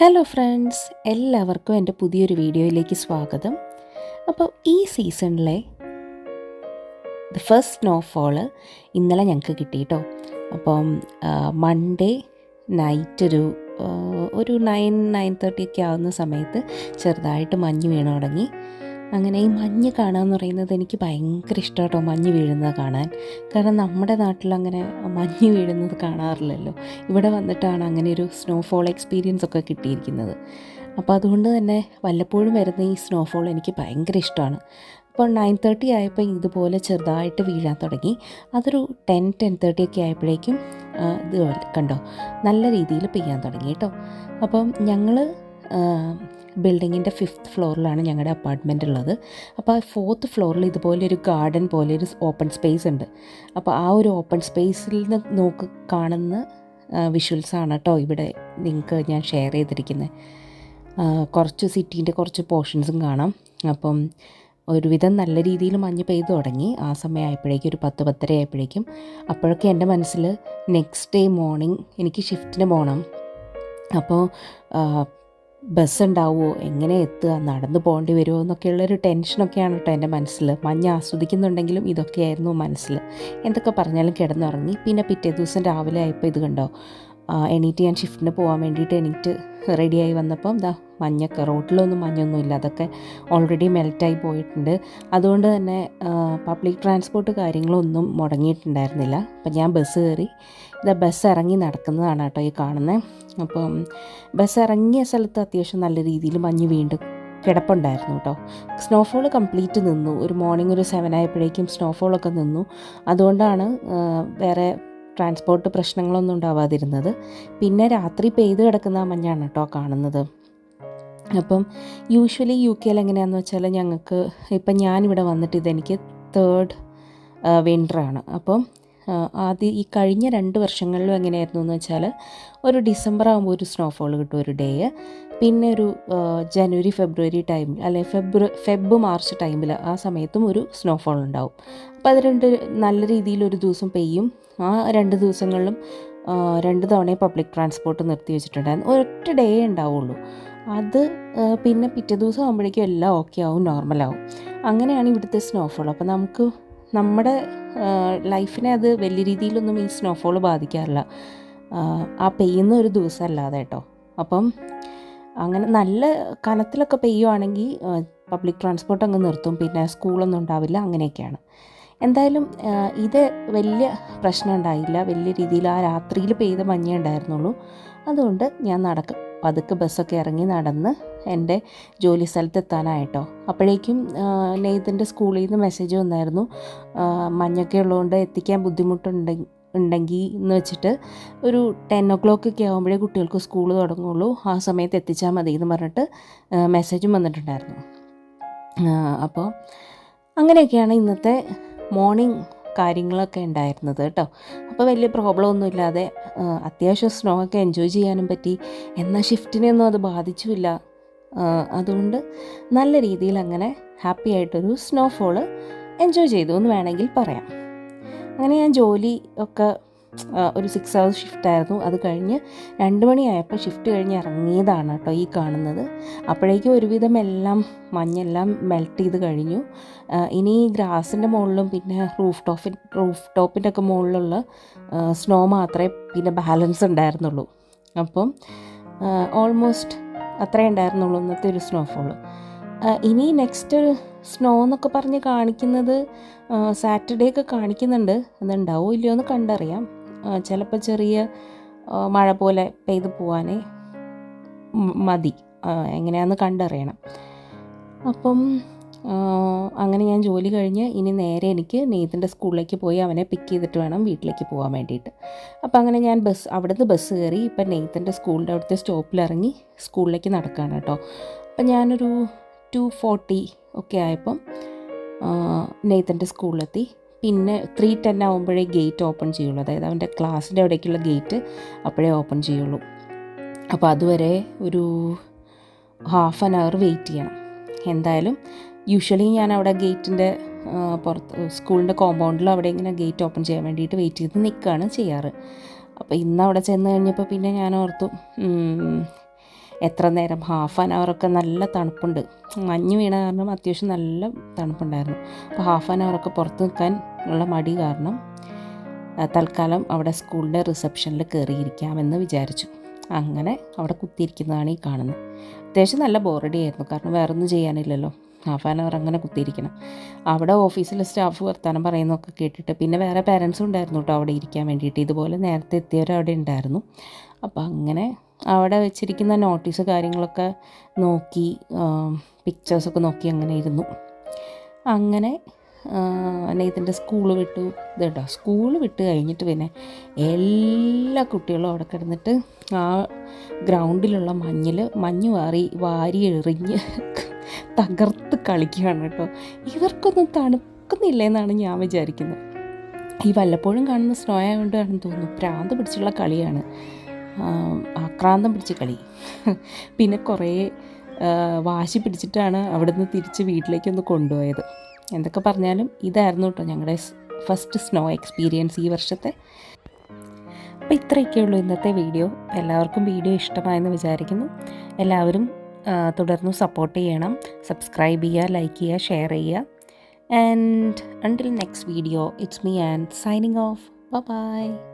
Hello friends, എല്ലാവർക്കും എൻ്റെ പുതിയൊരു വീഡിയോയിലേക്ക് സ്വാഗതം. അപ്പോൾ ഈ സീസണിലെ ഫസ്റ്റ് സ്നോഫോള് ഇന്നലെ ഞങ്ങൾക്ക് കിട്ടി കേട്ടോ. അപ്പം മൺഡേ നൈറ്റ് ഒരു 9:30 ഒക്കെ ആവുന്ന സമയത്ത് ചെറുതായിട്ട് മഞ്ഞ് വീണ് തുടങ്ങി. അങ്ങനെ ഈ മഞ്ഞ് കാണാമെന്ന് പറയുന്നത് എനിക്ക് ഭയങ്കര ഇഷ്ടം കേട്ടോ, മഞ്ഞ് വീഴുന്നത് കാണാൻ. കാരണം നമ്മുടെ നാട്ടിലങ്ങനെ മഞ്ഞ് വീഴുന്നത് കാണാറില്ലല്ലോ. ഇവിടെ വന്നിട്ടാണ് അങ്ങനെ ഒരു സ്നോഫോൾ എക്സ്പീരിയൻസ് ഒക്കെ കിട്ടിയിരിക്കുന്നത്. അപ്പോൾ അതുകൊണ്ട് തന്നെ വല്ലപ്പോഴും വരുന്ന ഈ സ്നോഫോൾ എനിക്ക് ഭയങ്കര ഇഷ്ടമാണ്. അപ്പോൾ 9:30 ആയപ്പോൾ ഇതുപോലെ ചെറുതായിട്ട് വീഴാൻ തുടങ്ങി. അതൊരു 10:30 ഒക്കെ ആയപ്പോഴേക്കും ഇത് കണ്ടോ, നല്ല രീതിയിൽ പെയ്യാൻ തുടങ്ങി കേട്ടോ. അപ്പം ഞങ്ങൾ ബിൽഡിങ്ങിൻ്റെ 5th ഫ്ലോറിലാണ് ഞങ്ങളുടെ അപ്പാർട്ട്മെൻ്റ് ഉള്ളത്. അപ്പോൾ ആ 4th ഫ്ലോറിൽ ഇതുപോലെ ഒരു ഗാർഡൻ പോലെ ഒരു ഓപ്പൺ സ്പേസ് ഉണ്ട്. അപ്പോൾ ആ ഒരു ഓപ്പൺ സ്പേസിൽ നിന്ന് കാണുന്ന വിഷ്വൽസാണ് കേട്ടോ ഇവിടെ നിങ്ങൾക്ക് ഞാൻ ഷെയർ ചെയ്തിരിക്കുന്നത്. കുറച്ച് സിറ്റീൻ്റെ കുറച്ച് പോർഷൻസും കാണാം. അപ്പം ഒരുവിധം നല്ല രീതിയിൽ മഞ്ഞ് പെയ്തു തുടങ്ങി. ആ സമയമായപ്പോഴേക്കും ഒരു 10-10:30 ആയപ്പോഴേക്കും. അപ്പോഴൊക്കെ എൻ്റെ മനസ്സിൽ നെക്സ്റ്റ് ഡേ മോർണിംഗ് എനിക്ക് ഷിഫ്റ്റിന് പോകണം. അപ്പോൾ ബസ് ഉണ്ടാവുമോ, എങ്ങനെ എത്തുക, നടന്നു പോകേണ്ടി വരുമോ എന്നൊക്കെയുള്ളൊരു ടെൻഷനൊക്കെയാണ് കേട്ടോ എൻ്റെ മനസ്സിൽ. മഞ്ഞ് ആസ്വദിക്കുന്നുണ്ടെങ്കിലും ഇതൊക്കെയായിരുന്നു മനസ്സിൽ. എന്തൊക്കെ പറഞ്ഞാലും കിടന്നുറങ്ങി. പിന്നെ പിറ്റേ ദിവസം രാവിലെ ആയപ്പോൾ ഇത് കണ്ടോ, എണീറ്റ് ഞാൻ ഷിഫ്റ്റിന് പോകാൻ വേണ്ടിയിട്ട് എണീറ്റ് റെഡിയായി വന്നപ്പം മഞ്ഞൊക്കെ, റോഡിലൊന്നും മഞ്ഞൊന്നുമില്ല, അതൊക്കെ ഓൾറെഡി മെൽറ്റായി പോയിട്ടുണ്ട്. അതുകൊണ്ട് തന്നെ പബ്ലിക് ട്രാൻസ്പോർട്ട് കാര്യങ്ങളൊന്നും മുടങ്ങിയിട്ടുണ്ടായിരുന്നില്ല. അപ്പം ഞാൻ ബസ് കയറി. ബസ് ഇറങ്ങി നടക്കുന്നതാണ് കേട്ടോ ഈ കാണുന്നത്. അപ്പം ബസ് ഇറങ്ങിയ സ്ഥലത്ത് അത്യാവശ്യം നല്ല രീതിയിൽ മഞ്ഞ് വീണ്ടും കിടപ്പുണ്ടായിരുന്നു കേട്ടോ. സ്നോഫോൾ കംപ്ലീറ്റ് നിന്നു. ഒരു മോർണിംഗ് ഒരു 7 ആയപ്പോഴേക്കും സ്നോഫോളൊക്കെ നിന്നു. അതുകൊണ്ടാണ് വേറെ ട്രാൻസ്പോർട്ട് പ്രശ്നങ്ങളൊന്നും ഉണ്ടാവാതിരുന്നത്. പിന്നെ രാത്രി പെയ്ത് കിടക്കുന്ന മഞ്ഞാണ് കേട്ടോ കാണുന്നത്. അപ്പം യൂഷ്വലി UK എങ്ങനെയാണെന്ന് വെച്ചാൽ ഞങ്ങൾക്ക് ഇപ്പം ഞാനിവിടെ വന്നിട്ട് ഇതെനിക്ക് 3rd വിൻ്ററാണ്. അപ്പം ആദ്യം ഈ കഴിഞ്ഞ 2 വർഷങ്ങളിലും എങ്ങനെയായിരുന്നു എന്ന് വെച്ചാൽ ഒരു ഡിസംബർ ആകുമ്പോൾ ഒരു സ്നോഫോൾ കിട്ടും ഒരു ഡേ. പിന്നെ ഒരു ജനുവരി ഫെബ്രുവരി ടൈമിൽ, അല്ലെങ്കിൽ ഫെബ് മാർച്ച് ടൈമിൽ, ആ സമയത്തും ഒരു സ്നോഫോൾ ഉണ്ടാവും. അപ്പോൾ അത് 2 നല്ല രീതിയിൽ ഒരു ദിവസം പെയ്യും. ആ 2 ദിവസങ്ങളിലും 2 തവണ പബ്ലിക് ട്രാൻസ്പോർട്ട് നിർത്തി വെച്ചിട്ടുണ്ടായിരുന്നു. ഒരൊറ്റ ഡേ ഉണ്ടാവുള്ളൂ. അത് പിന്നെ പിറ്റേ ദിവസം ആകുമ്പോഴേക്കും എല്ലാം ഓക്കെ ആവും, നോർമലാവും. അങ്ങനെയാണ് ഇവിടുത്തെ സ്നോഫോൾ. അപ്പോൾ നമുക്ക് നമ്മുടെ ലൈഫിനെ അത് വലിയ രീതിയിലൊന്നും ഈ സ്നോഫോൾ ബാധിക്കാറില്ല, ആ പെയ്യുന്ന ഒരു ദിവസം അല്ലാതെ കേട്ടോ. അപ്പം അങ്ങനെ നല്ല കനത്തിലൊക്കെ പെയ്യുവാണെങ്കിൽ പബ്ലിക് ട്രാൻസ്പോർട്ട് അങ്ങ് നിർത്തും, പിന്നെ സ്കൂളൊന്നും ഉണ്ടാവില്ല, അങ്ങനെയൊക്കെയാണ്. എന്തായാലും ഇത് വലിയ പ്രശ്നം ഉണ്ടായില്ല. വലിയ രീതിയിൽ ആ രാത്രിയിൽ പെയ്ത മഞ്ഞേ ഉണ്ടായിരുന്നുള്ളൂ. അതുകൊണ്ട് ഞാൻ പതുക്കെ ബസ്സൊക്കെ ഇറങ്ങി നടന്ന് എൻ്റെ ജോലി സ്ഥലത്ത് എത്താനായിട്ടോ. അപ്പോഴേക്കും നെയ്തിൻ്റെ സ്കൂളിൽ നിന്ന് മെസ്സേജ് വന്നായിരുന്നു, മഞ്ഞൊക്കെ ഉള്ളതുകൊണ്ട് എത്തിക്കാൻ ബുദ്ധിമുട്ടുണ്ടെങ്കിൽ എന്ന് വെച്ചിട്ട് ഒരു 10 o'clock ഒക്കെ ആകുമ്പോഴേ കുട്ടികൾക്ക് സ്കൂൾ തുടങ്ങുള്ളൂ, ആ സമയത്ത് എത്തിച്ചാൽ മതി എന്ന് പറഞ്ഞിട്ട് മെസ്സേജും വന്നിട്ടുണ്ടായിരുന്നു. അപ്പോൾ അങ്ങനെയൊക്കെയാണ് ഇന്നത്തെ മോർണിംഗ് കാര്യങ്ങളൊക്കെ ഉണ്ടായിരുന്നത് കേട്ടോ. അപ്പോൾ വലിയ പ്രോബ്ലം ഒന്നുമില്ലാതെ അത്യാവശ്യം സ്നോ ഒക്കെ എൻജോയ് ചെയ്യാനും പറ്റി. എന്നാൽ ഷിഫ്റ്റിനെയൊന്നും അത് ബാധിച്ചുമില്ല. അതുകൊണ്ട് നല്ല രീതിയിൽ അങ്ങനെ ഹാപ്പി ആയിട്ടൊരു സ്നോഫോള് എൻജോയ് ചെയ്തു എന്ന് വേണമെങ്കിൽ പറയാം. അങ്ങനെ ഞാൻ ജോലി ഒക്കെ ഒരു 6 hours ഷിഫ്റ്റായിരുന്നു. അത് കഴിഞ്ഞ് 2 മണിയായപ്പോൾ ഷിഫ്റ്റ് കഴിഞ്ഞ് ഇറങ്ങിയതാണ് കേട്ടോ ഈ കാണുന്നത്. അപ്പോഴേക്കും ഒരുവിധം മഞ്ഞെല്ലാം മെൽറ്റ് ചെയ്ത് കഴിഞ്ഞു. ഇനി ഗ്രാസിൻ്റെ മുകളിലും പിന്നെ റൂഫ് ടോപ്പിൻ്റെ ഒക്കെ മുകളിലുള്ള സ്നോ മാത്രമേ പിന്നെ ബാലൻസ് ഉണ്ടായിരുന്നുള്ളൂ. അപ്പം ഓൾമോസ്റ്റ് അത്രേ ഉണ്ടായിരുന്നുള്ളൂ ഇന്നത്തെ ഒരു സ്നോഫോൾ. ഇനി നെക്സ്റ്റ് സ്നോ എന്നൊക്കെ പറഞ്ഞ് കാണിക്കുന്നത് സാറ്റർഡേ ഒക്കെ കാണിക്കുന്നുണ്ട്. അതുണ്ടാവോ ഇല്ലയോ എന്ന് കണ്ടറിയാം. ചിലപ്പോൾ ചെറിയ മഴ പോലെ പെയ്ത് പോവാനേ മതി, എങ്ങനെയാണെന്ന് കണ്ടറിയണം. അപ്പം അങ്ങനെ ഞാൻ ജോലി കഴിഞ്ഞ് ഇനി നേരെ എനിക്ക് നെയ്തിൻ്റെ സ്കൂളിലേക്ക് പോയി അവനെ പിക്ക് ചെയ്തിട്ട് വേണം വീട്ടിലേക്ക് പോകാൻ വേണ്ടിയിട്ട്. അപ്പോൾ അങ്ങനെ ഞാൻ അവിടുന്ന് ബസ് കയറി ഇപ്പം നെയ്തിൻ്റെ സ്കൂളിൻ്റെ അവിടുത്തെ സ്റ്റോപ്പിലിറങ്ങി സ്കൂളിലേക്ക് നടക്കുകയാണ് കേട്ടോ. അപ്പം ഞാനൊരു 2:40 ഒക്കെ ആയപ്പം നെയ്തൻ്റെ സ്കൂളിലെത്തി. പിന്നെ 3:10 ആകുമ്പോഴേ ഗേറ്റ് ഓപ്പൺ ചെയ്യുള്ളൂ, അതായത് അവൻ്റെ ക്ലാസ്സിൻ്റെ അവിടേക്കുള്ള ഗേറ്റ് അപ്പോഴേ ഓപ്പൺ ചെയ്യുള്ളൂ. അപ്പോൾ അതുവരെ ഒരു ½ an hour വെയിറ്റ് ചെയ്യണം. എന്തായാലും യൂഷ്വലി ഞാൻ അവിടെ ഗേറ്റിൻ്റെ പുറത്ത് സ്കൂളിൻ്റെ കോമ്പൗണ്ടിൽ അവിടെ ഇങ്ങനെ ഗേറ്റ് ഓപ്പൺ ചെയ്യാൻ വേണ്ടിയിട്ട് വെയിറ്റ് ചെയ്ത് നിൽക്കുകയാണ് ചെയ്യാറ്. അപ്പോൾ ഇന്ന് അവിടെ ചെന്ന് കഴിഞ്ഞപ്പോൾ പിന്നെ ഞാൻ ഓർത്തു എത്ര നേരം ഹാഫ് ആൻ അവറൊക്കെ നല്ല തണുപ്പുണ്ട്, മഞ്ഞ് വീണ കാരണം അത്യാവശ്യം നല്ല തണുപ്പുണ്ടായിരുന്നു. അപ്പോൾ ഹാഫ് ആൻ അവറൊക്കെ പുറത്ത് നിൽക്കാൻ ഉള്ള മടി കാരണം തൽക്കാലം അവിടെ സ്കൂളിൻ്റെ റിസപ്ഷനിൽ കയറിയിരിക്കാമെന്ന് വിചാരിച്ചു. അങ്ങനെ അവിടെ കുത്തിയിരിക്കുന്നതാണ് ഈ കാണുന്നത്. അത്യാവശ്യം നല്ല ബോറടി ആയിരുന്നു, കാരണം വേറെ ഒന്നും ചെയ്യാനില്ലല്ലോ, ഹാഫ് ആൻ അവർ അങ്ങനെ കുത്തിയിരിക്കണം. അവിടെ ഓഫീസിലെ സ്റ്റാഫ് വർത്താനം പറയുന്നതൊക്കെ കേട്ടിട്ട്, പിന്നെ വേറെ പേരൻസും ഉണ്ടായിരുന്നു കേട്ടോ അവിടെ ഇരിക്കാൻ വേണ്ടിയിട്ട്, ഇതുപോലെ നേരത്തെ എത്തിയവരവിടെ ഉണ്ടായിരുന്നു. അപ്പോൾ അങ്ങനെ അവിടെ വെച്ചിരിക്കുന്ന നോട്ടീസ് കാര്യങ്ങളൊക്കെ നോക്കി, പിക്ചേഴ്സൊക്കെ നോക്കി അങ്ങനെ ഇരുന്നു. അങ്ങനെ നെയ്തിൻ്റെ സ്കൂൾ വിട്ടു. ഇതുണ്ടോ, സ്കൂൾ വിട്ട് കഴിഞ്ഞിട്ട് പിന്നെ എല്ലാ കുട്ടികളും അവിടെ കിടന്നിട്ട് ആ ഗ്രൗണ്ടിലുള്ള മഞ്ഞ് വാരി എറിഞ്ഞ് തകർത്ത് കളിക്കുകയാണ് കേട്ടോ. ഇവർക്കൊന്നും തണുക്കുന്നില്ല എന്നാണ് ഞാൻ വിചാരിക്കുന്നത്. ഈ വല്ലപ്പോഴും കാണുന്ന സ്നോ ആയതുകൊണ്ടാണെന്ന് തോന്നുന്നു, ഭ്രാന്ത് പിടിച്ചുള്ള കളിയാണ്, ആക്രാന്തം പിടിച്ച കളി. പിന്നെ കുറേ വാശി പിടിച്ചിട്ടാണ് അവിടുന്ന് തിരിച്ച് വീട്ടിലേക്കൊന്ന് കൊണ്ടുപോയത്. എന്തൊക്കെ പറഞ്ഞാലും ഇതായിരുന്നു കേട്ടോ ഞങ്ങളുടെ ഫസ്റ്റ് സ്നോ എക്സ്പീരിയൻസ് ഈ വർഷത്തെ. അപ്പോൾ ഇത്രയൊക്കെയുള്ളൂ ഇന്നത്തെ വീഡിയോ. എല്ലാവർക്കും വീഡിയോ ഇഷ്ടമായെന്ന് വിചാരിക്കുന്നു. എല്ലാവരും തുടർന്ന് സപ്പോർട്ട് ചെയ്യണം, സബ്സ്ക്രൈബ് ചെയ്യുക, ലൈക്ക് ചെയ്യുക, ഷെയർ ചെയ്യുക. And until next video, it's me and signing off. Bye bye.